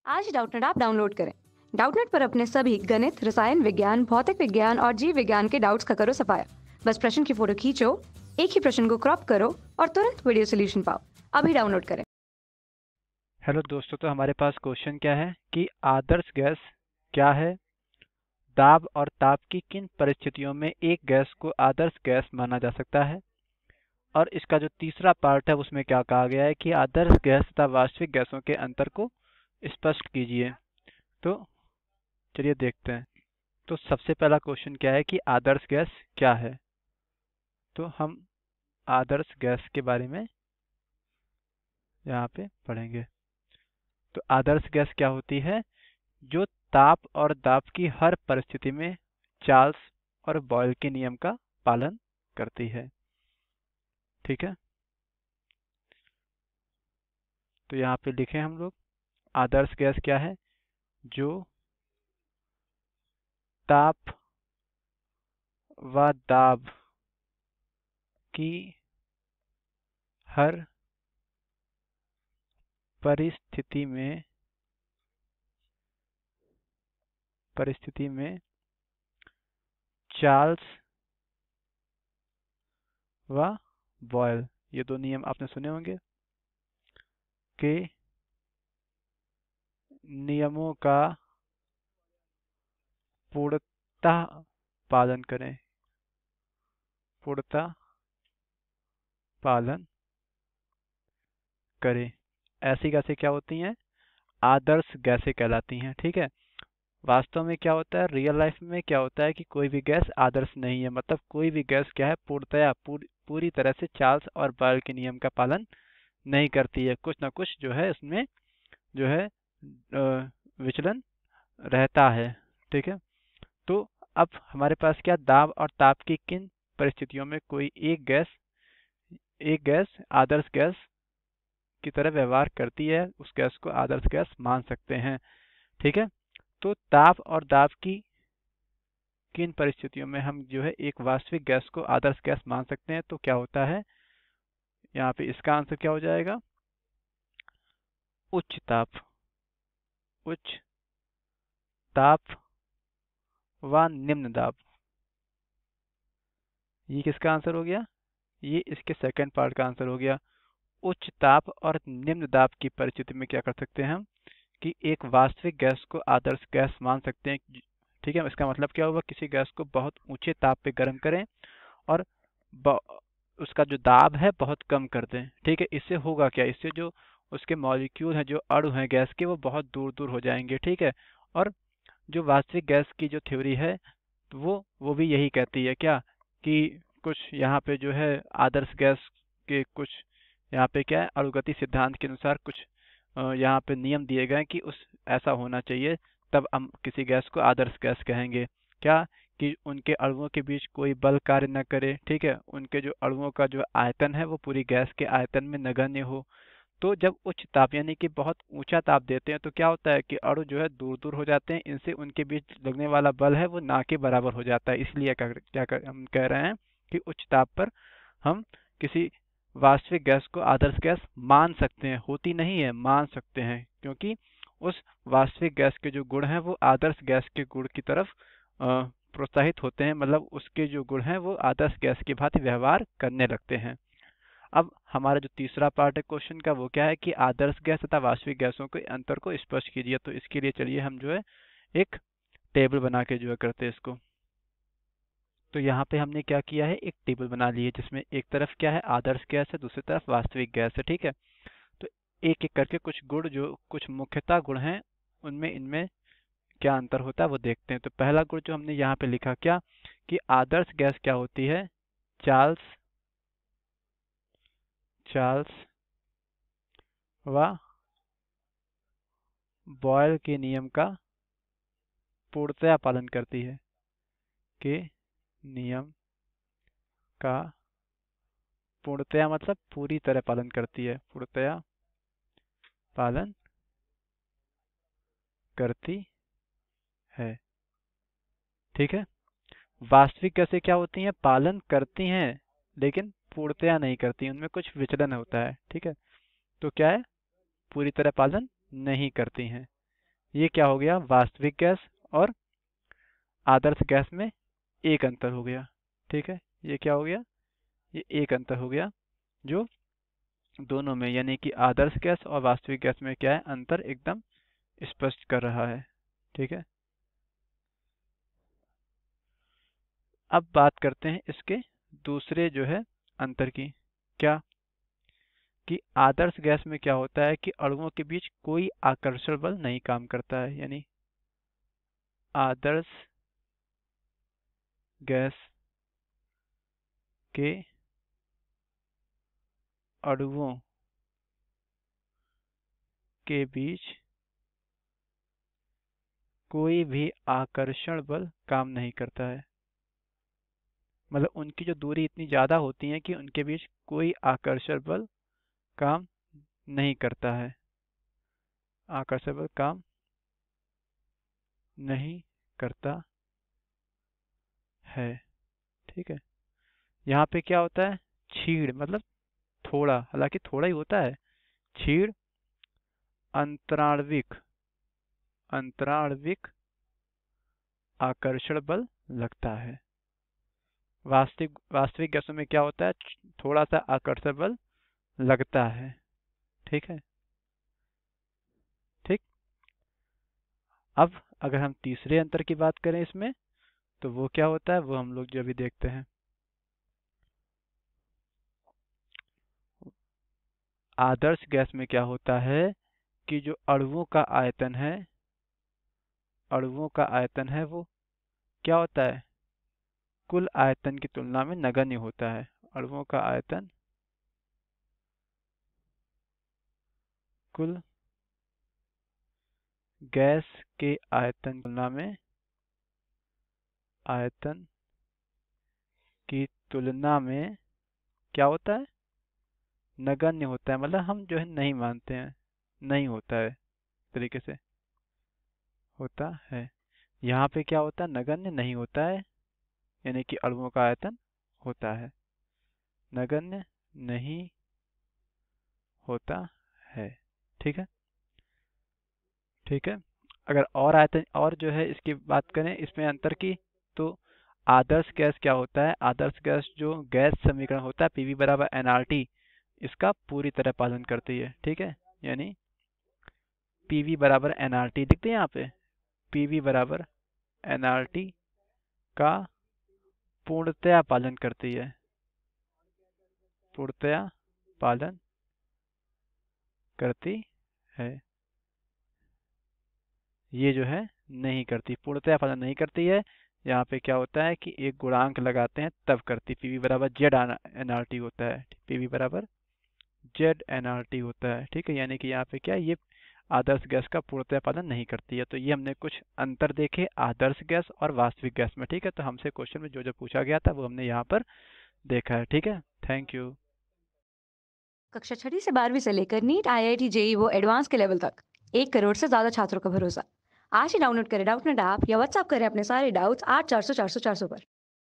आज Doubtnut app download करें। Doubtnut पर अपने सभी गणित, रसायन विज्ञान, भौतिक विज्ञान और जीव विज्ञान के डाउट्स का करो सफाया। बस प्रश्न की फोटो खींचो, एक ही प्रश्न को क्रॉप करो और तुरंत वीडियो सोल्यूशन पाओ। अभी डाउनलोड करें। हेलो दोस्तों, तो हमारे पास क्वेश्चन क्या है कि आदर्श गैस क्या है, दाब और ताप की किन परिस्थितियों में एक गैस को आदर्श गैस माना जा सकता है, और इसका जो तीसरा पार्ट है उसमें क्या कहा गया है कि आदर्श गैस तथा वास्तविक गैसों के अंतर को स्पष्ट कीजिए। तो चलिए देखते हैं। तो सबसे पहला क्वेश्चन क्या है कि आदर्श गैस क्या है। तो हम आदर्श गैस के बारे में यहाँ पे पढ़ेंगे। तो आदर्श गैस क्या होती है, जो ताप और दाब की हर परिस्थिति में चार्ल्स और बॉयल के नियम का पालन करती है। ठीक है, तो यहाँ पे लिखें हम लोग, आदर्श गैस क्या है, जो ताप व दाब की हर परिस्थिति में चार्ल्स व बॉयल, ये दो नियम आपने सुने होंगे, के नियमों का पूर्णतः पालन करें, पूर्णतः पालन करें। ऐसी गैसें क्या होती हैं, आदर्श गैसें कहलाती हैं। ठीक है, वास्तव में क्या होता है, रियल लाइफ में क्या होता है कि कोई भी गैस आदर्श नहीं है, मतलब कोई भी गैस क्या है, पूर्णतया पूरी तरह से चार्ल्स और बॉयल के नियम का पालन नहीं करती है। कुछ ना कुछ जो है इसमें जो है विचलन रहता है। ठीक है, तो अब हमारे पास क्या, दाब और ताप की किन परिस्थितियों में कोई एक गैस आदर्श गैस की तरह व्यवहार करती है, उस गैस को आदर्श गैस मान सकते हैं। ठीक है, तो ताप और दाब की किन परिस्थितियों में हम जो है एक वास्तविक गैस को आदर्श गैस मान सकते हैं, तो क्या होता है, यहाँ पे इसका आंसर क्या हो जाएगा, उच्च ताप व निम्न दाब। ये किसका आंसर हो गया, ये इसके सेकंड पार्ट का आंसर हो गया। उच्च ताप और निम्न दाब की परिस्थिति में क्या कर सकते हैं हम कि एक वास्तविक गैस को आदर्श गैस मान सकते हैं। ठीक है, इसका मतलब क्या होगा, किसी गैस को बहुत ऊंचे ताप पे गर्म करें और उसका जो दाब है बहुत कम कर दें। ठीक है, इससे होगा क्या, इससे जो उसके मॉलिक्यूल हैं, जो अणु हैं गैस के, वो बहुत दूर दूर हो जाएंगे। ठीक है, और जो वास्तविक गैस की जो थ्योरी है, तो वो भी यही कहती है क्या कि कुछ यहाँ पे जो है आदर्श गैस के कुछ यहाँ पे क्या है, अणुगति सिद्धांत के अनुसार कुछ यहाँ पे नियम दिए गए कि उस ऐसा होना चाहिए, तब हम किसी गैस को आदर्श गैस कहेंगे। क्या कि उनके अणुओं के बीच कोई बल कार्य न करे। ठीक है, उनके जो अणुओं का जो आयतन है वो पूरी गैस के आयतन में नगण्य हो। तो जब उच्च ताप यानी कि बहुत ऊंचा ताप देते हैं तो क्या होता है कि अणु जो है दूर दूर हो जाते हैं, इनसे उनके बीच लगने वाला बल है वो ना के बराबर हो जाता है। इसलिए हम कह रहे हैं कि उच्च ताप पर हम किसी वास्तविक गैस को आदर्श गैस मान सकते हैं, होती नहीं है, मान सकते हैं, क्योंकि उस वास्तविक गैस के जो गुण हैं वो आदर्श गैस के गुण की तरफ प्रोत्साहित होते हैं, मतलब उसके जो गुण हैं वो आदर्श गैस की भांति व्यवहार करने लगते हैं। अब हमारा जो तीसरा पार्ट है क्वेश्चन का, वो क्या है कि आदर्श गैस तथा वास्तविक गैसों के अंतर को स्पष्ट कीजिए। तो इसके लिए चलिए हम जो है एक टेबल बना के जो है करते हैं इसको। तो यहाँ पे हमने क्या किया है, एक टेबल बना ली है जिसमें एक तरफ क्या है, आदर्श गैस है, दूसरी तरफ वास्तविक गैस है। ठीक है, तो एक एक करके कुछ गुण, जो कुछ मुख्यतः गुण हैं, उनमें इनमें क्या अंतर होता है वो देखते हैं। तो पहला गुण जो हमने यहाँ पे लिखा क्या कि आदर्श गैस क्या होती है, चार्ल्स व बॉयल के नियम का पूर्णतया पालन करती है, के नियम का पूर्णतया मतलब पूरी तरह पालन करती है, पूर्णतया पालन करती है। ठीक है, वास्तविक गैसें क्या होती हैं, पालन करती हैं लेकिन पूर्णतया नहीं करती, उनमें कुछ विचलन होता है। ठीक है, तो क्या है, पूरी तरह पालन नहीं करती हैं। ये क्या हो गया, वास्तविक गैस और आदर्श गैस में एक अंतर हो गया। ठीक है, ये क्या हो गया, ये एक अंतर हो गया जो दोनों में यानी कि आदर्श गैस और वास्तविक गैस में क्या है, अंतर एकदम स्पष्ट कर रहा है। ठीक है, अब बात करते हैं इसके दूसरे जो है अंतर की। क्या, कि आदर्श गैस में क्या होता है कि अणुओं के बीच कोई आकर्षण बल नहीं काम करता है, यानी आदर्श गैस के अणुओं के बीच कोई भी आकर्षण बल काम नहीं करता है। मतलब उनकी जो दूरी इतनी ज़्यादा होती है कि उनके बीच कोई आकर्षण बल काम नहीं करता है, आकर्षण बल काम नहीं करता है। ठीक है, यहाँ पे क्या होता है, क्षीण मतलब थोड़ा, हालांकि थोड़ा ही होता है, क्षीण अंतराण्विक अंतराण्विक आकर्षण बल लगता है। वास्तविक वास्तविक गैसों में क्या होता है, थोड़ा सा आकर्षण बल लगता है। ठीक है, ठीक। अब अगर हम तीसरे अंतर की बात करें इसमें, तो वो क्या होता है, वो हम लोग जो अभी देखते हैं। आदर्श गैस में क्या होता है कि जो अणुओं का आयतन है, अणुओं का आयतन है वो क्या होता है, कुल आयतन की तुलना में नगण्य होता है। अणुओं का आयतन कुल गैस के आयतन की तुलना में, आयतन की तुलना में क्या होता है, नगण्य होता है। मतलब हम जो है नहीं मानते हैं, नहीं होता है तरीके से होता है। यहाँ पे क्या होता है, नगण्य नहीं होता है, यानी कि अणुओं का आयतन होता है, नगण्य नहीं होता है। ठीक है, ठीक है। अगर और आयतन और जो है इसकी बात करें इसमें अंतर की, तो आदर्श गैस क्या होता है, आदर्श गैस जो गैस समीकरण होता है पीवी बराबर एनआरटी, इसका पूरी तरह पालन करती है। ठीक है, यानी पीवी बराबर एनआरटी लिखते हैं यहाँ पे, पीवी बराबर एनआरटी का पूर्णतया पालन करती है, पूर्णतया पालन करती है। ये जो है नहीं करती, पूर्णतया पालन नहीं करती है। यहाँ पे क्या होता है कि एक गुणांक लगाते हैं तब करती, पीवी बराबर जेड एनआरटी होता है, पीवी बराबर जेड एनआरटी होता है। ठीक है, यानी कि यहाँ पे क्या है, ये आदर्श गैस का पूर्णतया पालन नहीं करती है। तो ये हमने कुछ अंतर देखे आदर्श गैस और वास्तविक गैस में। ठीक है, तो हमसे क्वेश्चन में जो जो पूछा गया था वो हमने यहाँ पर देखा है। ठीक है, थैंक यू। कक्षा 6वीं से 12वीं से लेकर नीट, आईआईटी, जेई वो एडवांस के लेवल तक 1 करोड़ से ज्यादा छात्रों का भरोसा। आज ही डाउनलोड करें डाउटनेट ऐप या व्हाट्सएप करें अपने सारे डाउट्स 8400 400 400 पर।